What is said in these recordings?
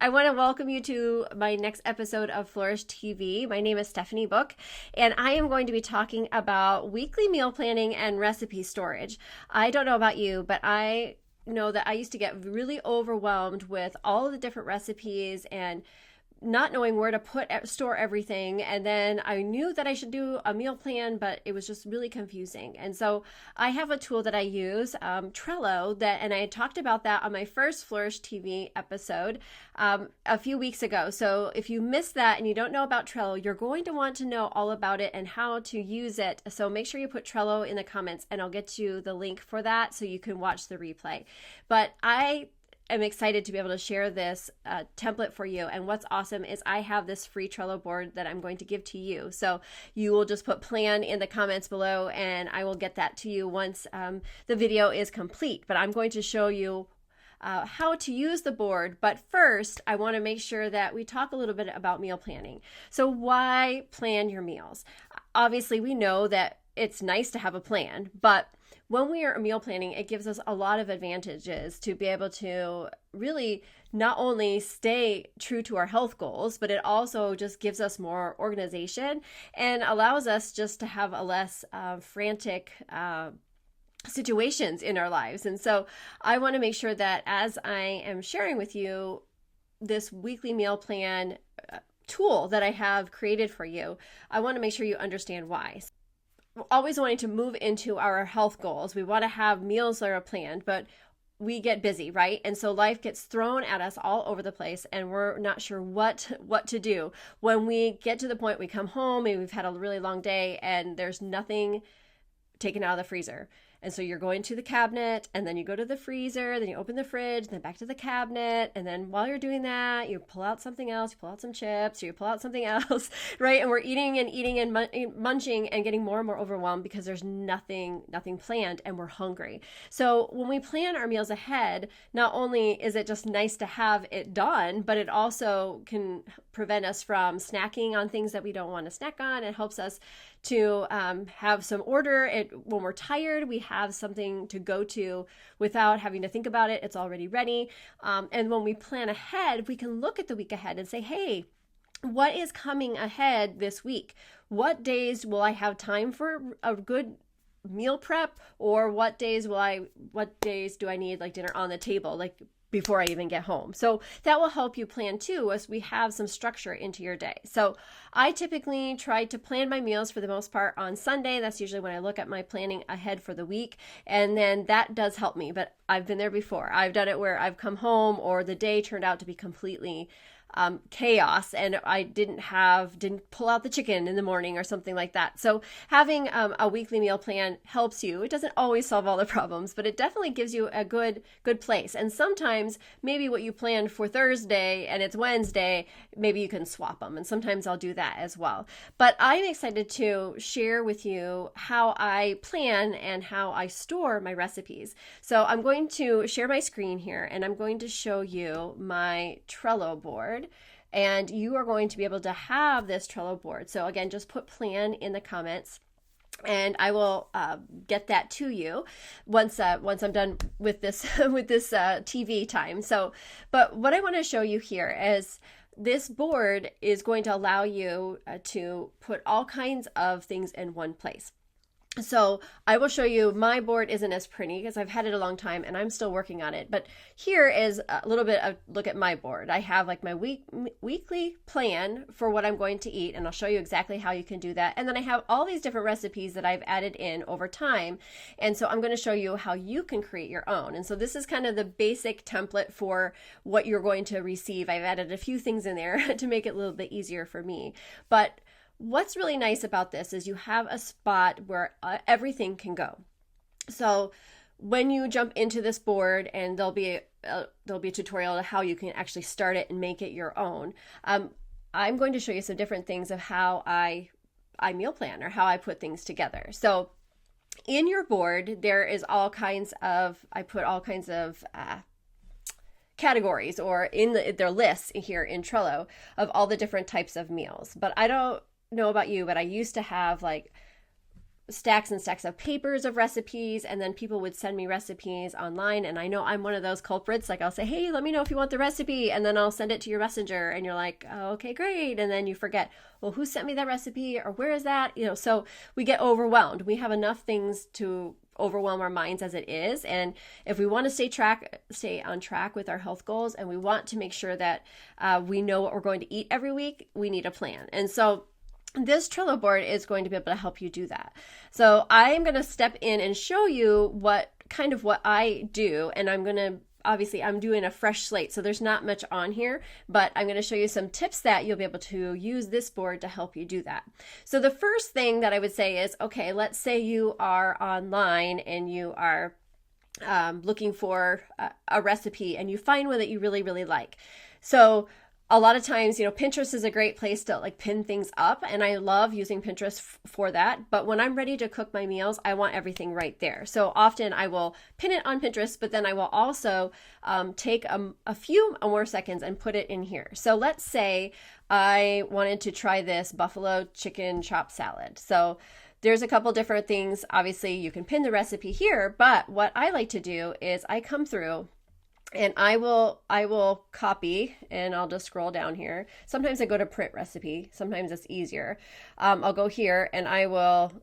I want to welcome you to my next episode of Flourish TV. My name is Stephanie Book, and I am going to be talking about weekly meal planning and recipe storage. I don't know about you, but I know that I used to get really overwhelmed with all of the different recipes and not knowing where to store everything. And then I knew that I should do a meal plan, but it was just really confusing. And so I have a tool that I use, Trello, and I had talked about that on my first Flourish TV episode a few weeks ago. So if you missed that and you don't know about Trello, you're going to want to know all about it and how to use it. So make sure you put Trello in the comments and I'll get you the link for that so you can watch the replay. But I'm excited to be able to share this template for you. And what's awesome is I have this free Trello board that I'm going to give to you. So you will just put plan in the comments below and I will get that to you once the video is complete. But I'm going to show you how to use the board. But first, I want to make sure that we talk a little bit about meal planning. So why plan your meals? Obviously, we know that it's nice to have a plan, but when we are meal planning, it gives us a lot of advantages to be able to really not only stay true to our health goals, but it also just gives us more organization and allows us just to have a less frantic situations in our lives. And so I want to make sure that as I am sharing with you this weekly meal plan tool that I have created for you, I want to make sure you understand why. Always wanting to move into our health goals. We want to have meals that are planned, but we get busy, right? And so life gets thrown at us all over the place and we're not sure what to do. When we get to the point we come home, maybe we've had a really long day and there's nothing taken out of the freezer. And so you're going to the cabinet and then you go to the freezer, then you open the fridge, then back to the cabinet. And then while you're doing that, you pull out something else, you pull out some chips, or you pull out something else, right? And we're eating and munching and getting more and more overwhelmed because there's nothing planned and we're hungry. So when we plan our meals ahead, not only is it just nice to have it done, but it also can prevent us from snacking on things that we don't want to snack on. It helps us to have some order. When we're tired, we have something to go to without having to think about it. It's already ready. And when we plan ahead, we can look at the week ahead and say, hey, what is coming ahead this week? What days will I have time for a good meal prep? Or what days do I need like dinner on the table? Like before I even get home. So that will help you plan too, as we have some structure into your day. So I typically try to plan my meals for the most part on Sunday. That's usually when I look at my planning ahead for the week. And then that does help me, but I've been there before. I've done it where I've come home or the day turned out to be completely chaos and I didn't pull out the chicken in the morning or something like that. So having a weekly meal plan helps you. It doesn't always solve all the problems, but it definitely gives you a good place. And sometimes maybe what you planned for Thursday and it's Wednesday, maybe you can swap them. And sometimes I'll do that as well. But I'm excited to share with you how I plan and how I store my recipes. So I'm going to share my screen here and I'm going to show you my Trello board. And you are going to be able to have this Trello board. So again, just put plan in the comments and I will get that to you once I'm done with this TV time. So, but what I want to show you here is this board is going to allow you to put all kinds of things in one place. So I will show you, my board isn't as pretty because I've had it a long time and I'm still working on it. But here is a little bit of look at my board. I have like my weekly plan for what I'm going to eat, and I'll show you exactly how you can do that. And then I have all these different recipes that I've added in over time. And so I'm going to show you how you can create your own. And so this is kind of the basic template for what you're going to receive. I've added a few things in there to make it a little bit easier for me. But what's really nice about this is you have a spot where everything can go. So when you jump into this board, and there'll be a tutorial on how you can actually start it and make it your own. I'm going to show you some different things of how I meal plan or how I put things together. So in your board, there is I put all kinds of categories or in their lists here in Trello of all the different types of meals. But I don't know about you, but I used to have like stacks and stacks of papers of recipes, and then people would send me recipes online, and I know I'm one of those culprits. Like, I'll say, hey, let me know if you want the recipe, and then I'll send it to your messenger, and you're like, oh, okay, great, and then you forget, well, who sent me that recipe, or where is that? So we get overwhelmed. We have enough things to overwhelm our minds as it is, and if we want to stay on track with our health goals, and we want to make sure that we know what we're going to eat every week, we need a plan. And so this Trello board is going to be able to help you do that. So I am going to step in and show you what I do, and I'm doing a fresh slate, so there's not much on here, but I'm going to show you some tips that you'll be able to use this board to help you do that. So the first thing that I would say is, okay, let's say you are online and you are looking for a recipe, and you find one that you really, really like. So a lot of times, Pinterest is a great place to like pin things up, and I love using Pinterest for that. But when I'm ready to cook my meals, I want everything right there. So often I will pin it on Pinterest, but then I will also take a few more seconds and put it in here. So let's say I wanted to try this buffalo chicken chopped salad. So there's a couple different things. Obviously, you can pin the recipe here, but what I like to do is I come through and I will copy, and I'll just scroll down here. Sometimes I go to print recipe. Sometimes it's easier. I'll go here and I will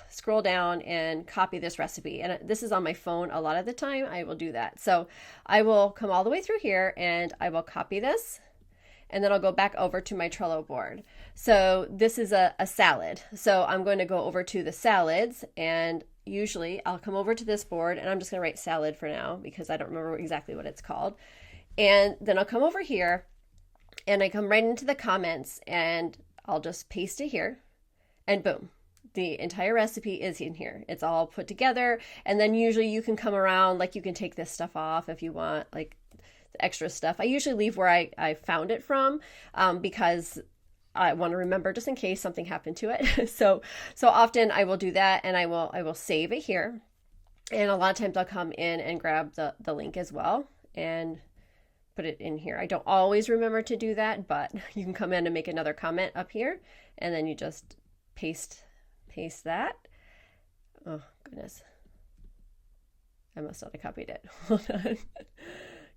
scroll down and copy this recipe. And this is on my phone a lot of the time. I will do that. So I will come all the way through here and I will copy this. And then I'll go back over to my Trello board. So this is a salad. So I'm going to go over to the salads, and usually I'll come over to this board, and I'm just going to write salad for now because I don't remember exactly what it's called. And then I'll come over here and I come right into the comments, and I'll just paste it here, and boom, the entire recipe is in here. It's all put together. And then usually you can come around, like you can take this stuff off if you want, like the extra stuff. I usually leave where I found it from because I want to remember just in case something happened to it. So often I will do that, and I will save it here. And a lot of times I'll come in and grab the link as well and put it in here. I don't always remember to do that, but you can come in and make another comment up here, and then you just paste that. Oh goodness, I must not have copied it. Hold on.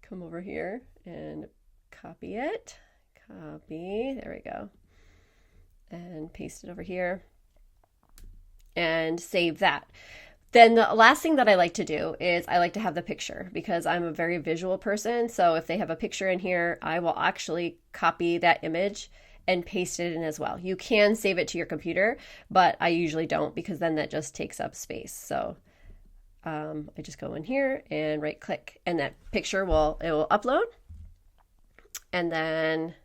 Come over here and copy it. There we go. And paste it over here and save that. Then the last thing that I like to do is I like to have the picture, because I'm a very visual person. So if they have a picture in here, I will actually copy that image and paste it in as well. You can save it to your computer, but I usually don't, because then that just takes up space. So I just go in here and right click, and that picture will upload. And then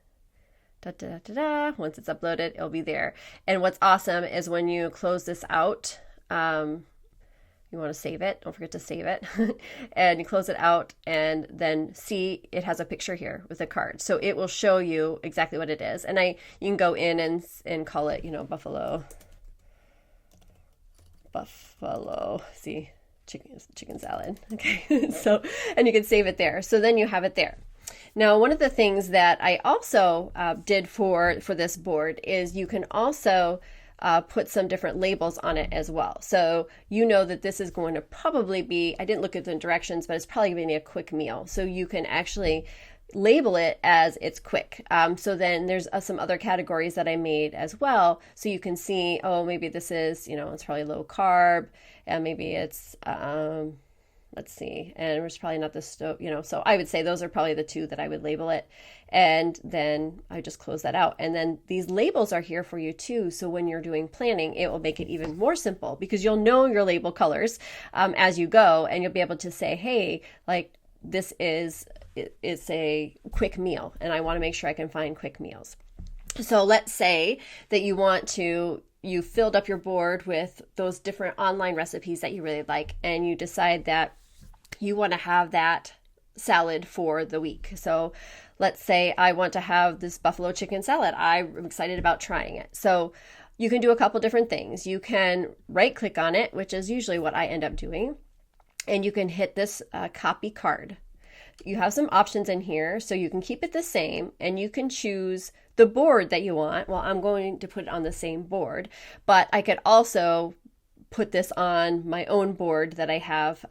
once it's uploaded, it'll be there. And what's awesome is when you close this out, you want to save it. Don't forget to save it. And you close it out, and then see it has a picture here with a card. So it will show you exactly what it is. And you can go in and call it, buffalo, see, chicken salad. Okay. So, and you can save it there. So then you have it there. Now, one of the things that I also did for this board is you can also put some different labels on it as well. So you know that this is going to probably be, I didn't look at the directions, but it's probably going to be a quick meal. So you can actually label it as it's quick. So then there's some other categories that I made as well. So you can see, oh, maybe this is, it's probably low carb, and maybe it's, let's see, and it's probably not the stove, so I would say those are probably the two that I would label it. And then I just close that out. And then these labels are here for you too. So when you're doing planning, it will make it even more simple, because you'll know your label colors as you go, and you'll be able to say, hey, like this is a quick meal, and I want to make sure I can find quick meals. So let's say that you filled up your board with those different online recipes that you really like, and you decide that you want to have that salad for the week. So let's say I want to have this buffalo chicken salad. I'm excited about trying it. So you can do a couple different things. You can right click on it, which is usually what I end up doing, and you can hit this copy card. You have some options in here, so you can keep it the same, and you can choose the board that you want. Well, I'm going to put it on the same board, but I could also put this on my own board that I have,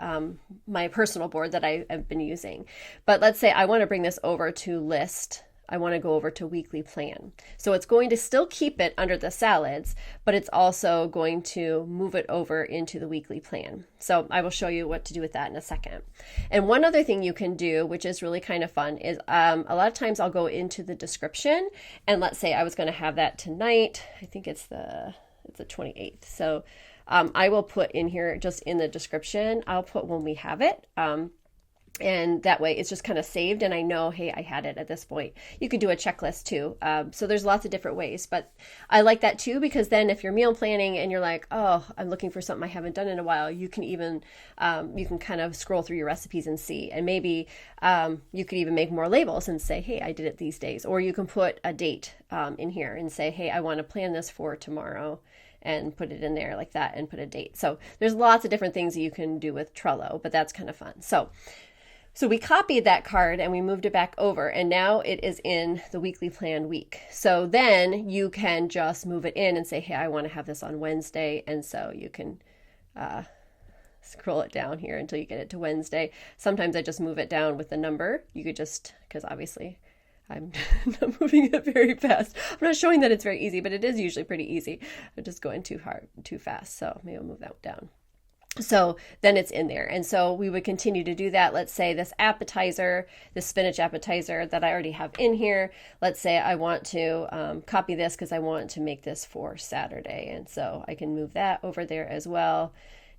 my personal board that I've been using. But let's say I want to bring this over to list. I want to go over to weekly plan. So it's going to still keep it under the salads, but it's also going to move it over into the weekly plan. So I will show you what to do with that in a second. And one other thing you can do, which is really kind of fun, is a lot of times I'll go into the description, and let's say I was going to have that tonight. I think it's the 28th. So I will put in here, just in the description, I'll put when we have it. And that way it's just kind of saved and I know, hey, I had it at this point. You could do a checklist too. So there's lots of different ways, but I like that too, because then if you're meal planning and you're like, oh, I'm looking for something I haven't done in a while, you can even, you can kind of scroll through your recipes and see, and maybe you could even make more labels and say, hey, I did it these days. Or you can put a date in here and say, hey, I want to plan this for tomorrow, and put it in there like that and put a date. So there's lots of different things that you can do with Trello, but that's kind of fun. So we copied that card and we moved it back over, and now it is in the weekly plan week. So then you can just move it in and say, hey, I want to have this on Wednesday. And so you can scroll it down here until you get it to Wednesday. Sometimes I just move it down with the number. You could just, because obviously I'm not moving it very fast. I'm not showing that it's very easy, but it is usually pretty easy. I'm just going too fast. So maybe I'll move that down. So then it's in there. And so we would continue to do that. Let's say this appetizer, this spinach appetizer that I already have in here. Let's say I want to copy this because I want to make this for Saturday. And so I can move that over there as well.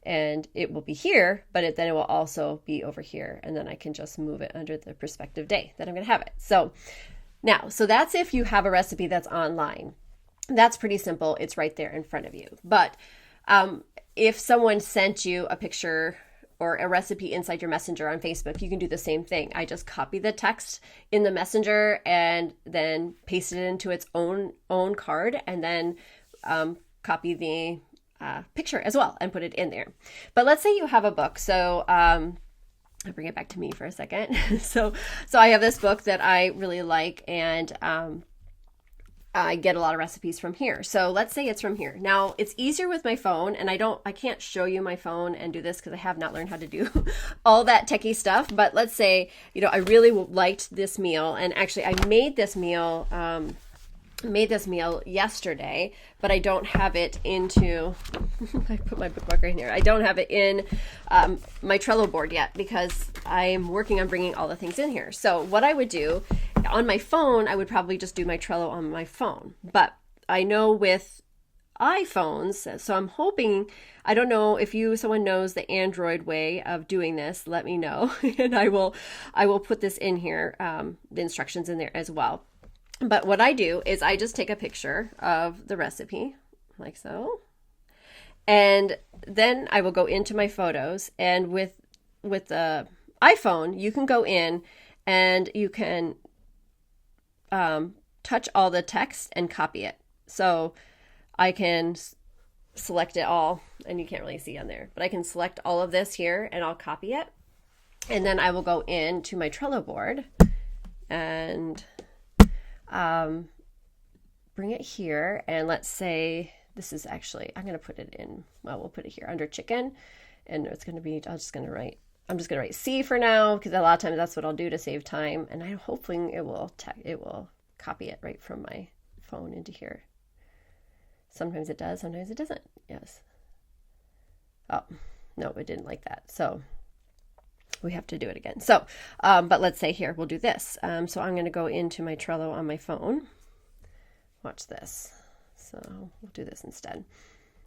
And it will be here, but then it will also be over here. And then I can just move it under the prospective day that I'm going to have it. So that's if you have a recipe that's online. That's pretty simple. It's right there in front of you. But if someone sent you a picture or a recipe inside your messenger on Facebook, you can do the same thing. I just copy the text in the messenger and then paste it into its own card, and then copy the picture as well and put it in there. But let's say you have a book. So I'll bring it back to me for a second. So I have this book that I really like, and I get a lot of recipes from here. So let's say it's from here. Now it's easier with my phone, and I can't show you my phone and do this because I have not learned how to do all that techie stuff. But let's say, I really liked this meal, and actually I made this meal yesterday, but I don't have it into, I put my bookmark right here. I don't have it in my Trello board yet because I'm working on bringing all the things in here. So what I would do on my phone, I would probably just do my Trello on my phone. But I know with iPhones, so I'm hoping, I don't know if someone knows the Android way of doing this, let me know. And I will put this in here, the instructions in there as well. But what I do is I just take a picture of the recipe like so. And then I will go into my photos, and with the iPhone, you can go in and you can touch all the text and copy it. So I can select it all, and you can't really see on there, but I can select all of this here and I'll copy it. And then I will go into my Trello board and bring it here, and let's say this is actually, I'm going to put it in, well, we'll put it here under chicken, and it's going to be, I'm just going to write C for now, because a lot of times that's what I'll do to save time, and I'm hoping it will copy it right from my phone into here. Sometimes it does, sometimes it doesn't. Yes. Oh, no, it didn't like that. So we have to do it again. So, but let's say here, we'll do this. So I'm going to go into my Trello on my phone. Watch this. So we'll do this instead.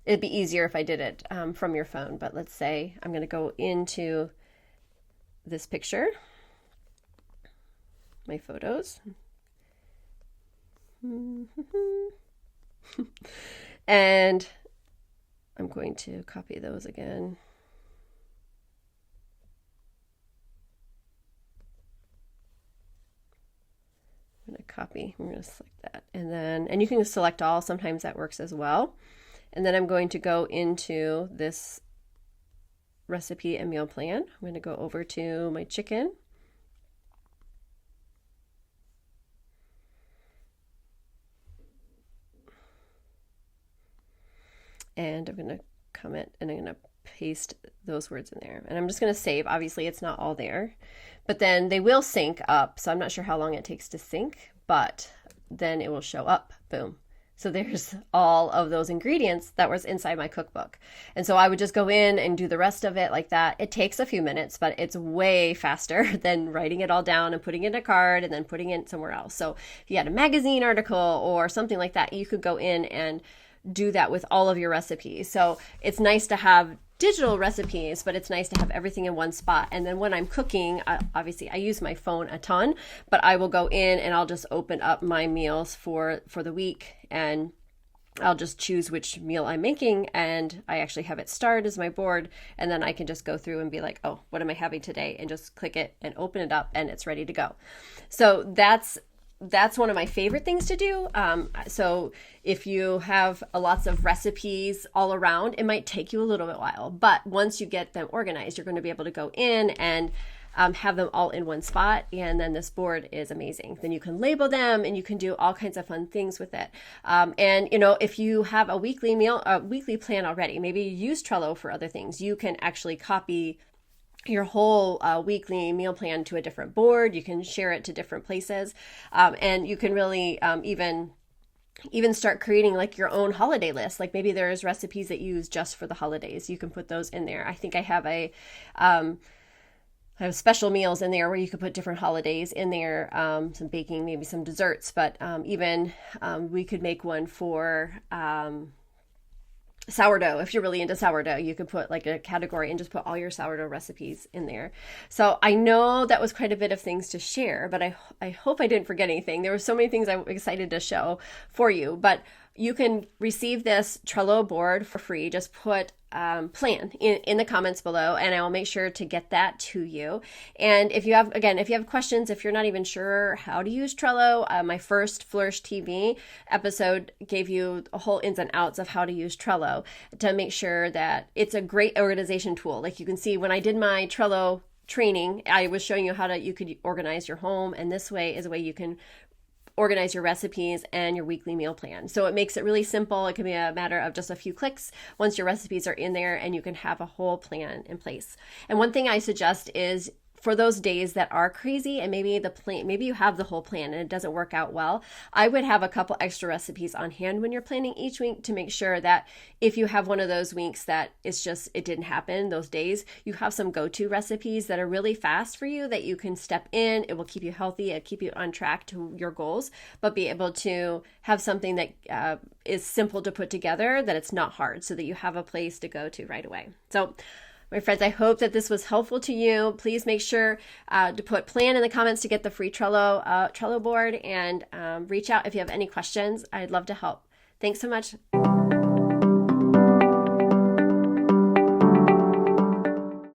It'd be easier if I did it from your phone, but let's say I'm going to go into this picture, my photos. And I'm going to copy those again. I'm going to copy, I'm going to select that, and you can select all, sometimes that works as well. And then I'm going to go into this recipe and meal plan. I'm going to go over to my chicken. And I'm going to comment and I'm going to paste those words in there. And I'm just going to save. Obviously, it's not all there, but then they will sync up. So I'm not sure how long it takes to sync, but then it will show up. Boom. So there's all of those ingredients that was inside my cookbook. And so I would just go in and do the rest of it like that. It takes a few minutes, but it's way faster than writing it all down and putting it in a card and then putting it somewhere else. So if you had a magazine article or something like that, you could go in and do that with all of your recipes. So it's nice to have digital recipes, but it's nice to have everything in one spot. And then when I'm cooking, obviously I use my phone a ton, but I will go in and I'll just open up my meals for the week, and I'll just choose which meal I'm making, and I actually have it starred as my board, and then I can just go through and be like, oh, what am I having today? And just click it and open it up and it's ready to go. So that's one of my favorite things to do. So if you have lots of recipes all around, it might take you a little bit while, but once you get them organized, you're going to be able to go in and have them all in one spot. And then this board is amazing. Then you can label them and you can do all kinds of fun things with it. And if you have a weekly plan already, maybe you use Trello for other things, you can actually copy your whole weekly meal plan to a different board. You can share it to different places, and you can really even start creating like your own holiday list. Like maybe there's recipes that you use just for the holidays. You can put those in there. I think I have I have special meals in there where you could put different holidays in there, some baking, maybe some desserts, but even we could make one for sourdough. If you're really into sourdough, you could put like a category and just put all your sourdough recipes in there. So I know that was quite a bit of things to share, but I hope I didn't forget anything. There were so many things I'm excited to show for you, but you can receive this Trello board for free. Just put plan in the comments below, and I will make sure to get that to you. And if you have questions, if you're not even sure how to use Trello, my first Flourish TV episode gave you a whole ins and outs of how to use Trello to make sure that it's a great organization tool. Like you can see when I did my Trello training, I was showing you how you could organize your home, and this way is a way you can organize your recipes and your weekly meal plan. So it makes it really simple. It can be a matter of just a few clicks once your recipes are in there, and you can have a whole plan in place. And one thing I suggest is for those days that are crazy and maybe you have the whole plan and it doesn't work out well, I would have a couple extra recipes on hand when you're planning each week to make sure that if you have one of those weeks that it didn't happen those days, you have some go-to recipes that are really fast for you that you can step in. It will keep you healthy, it'll keep you on track to your goals, but be able to have something that is simple to put together, that it's not hard, so that you have a place to go to right away. So my friends, I hope that this was helpful to you. Please make sure to put plan in the comments to get the free Trello board, and reach out if you have any questions. I'd love to help. Thanks so much.